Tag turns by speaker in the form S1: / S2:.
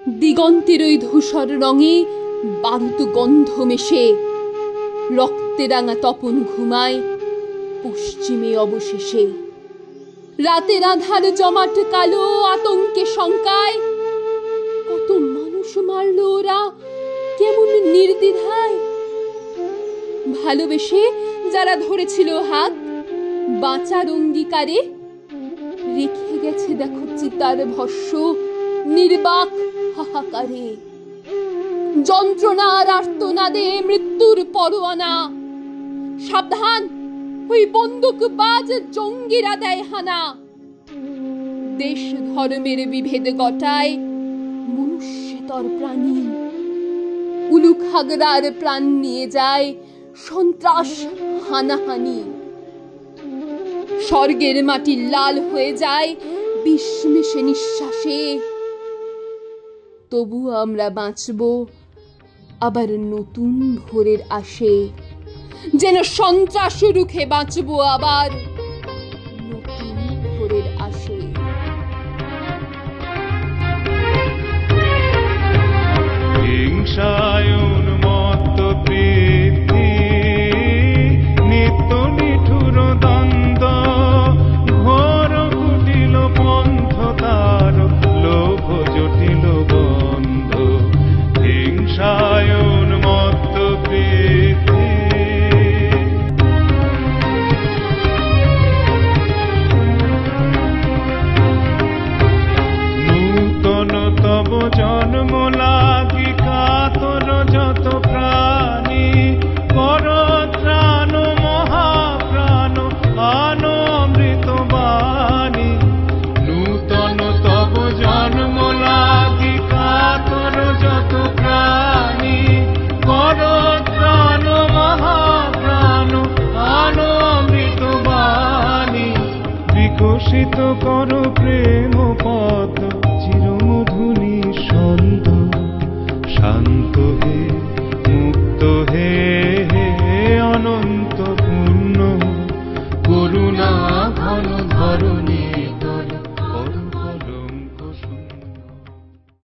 S1: দিগন্তের ওই ধূসর রঙে বারুদ গন্ধ মেশে রক্তে রাঙা তপন ঘুমায় পশ্চিমে অবশেষে। রাতের আধার জমাট কালো আতঙ্কে শঙ্কায় কত মানুষ মারল ওরা কেমন নির্দ্বিধায়। ভালোবেসে যারা ধরেছিল হাত বাঁচার অঙ্গীকারে, রেখে গেছে দেখো চিতার ভস্য নির্বাক হাহাকারে। যন্ত্রণার আর্তনাদে মৃত্যুর পরোয়ানা, সাবধান ওই বন্দুকবাজ জঙ্গিরা দেয় হানা। দেশ ধর্মের বিভেদ ঘটায় মনুষ্যতর প্রাণী, উলুক হাগরার প্রাণ নিয়ে যায় সন্ত্রাস হানাহানি। স্বর্গের মাটি লাল হয়ে যায় বিষ মিশে নিঃশ্বাসে, তবু আমরা বাঁচব আবার নতুন ভোরের আসে। যেন সন্ত্রাস রুখে বাঁচব আবার নতুন ভোরের আসে।
S2: হিংসায় উন্মত্ত পৃথ্বী, নিত্য নিঠুর দ্বন্দ্ব, ঘোর কুটিল পন্থ তার, লোভ জটিল বন্ধ। হিংসায় উন্মত্ত পৃথ্বী, নূতন তব জন্ম লাগি কাতর যত প্রাণী, কর ত্রাণ মহাপ্রাণ আন অমৃত বাণী। নূতন তব জন্ম লাগি কাতর যত প্রাণী, কর ত্রাণ মহাপ্রাণ আন অমৃত বাণী। বিকশিত কর প্রেম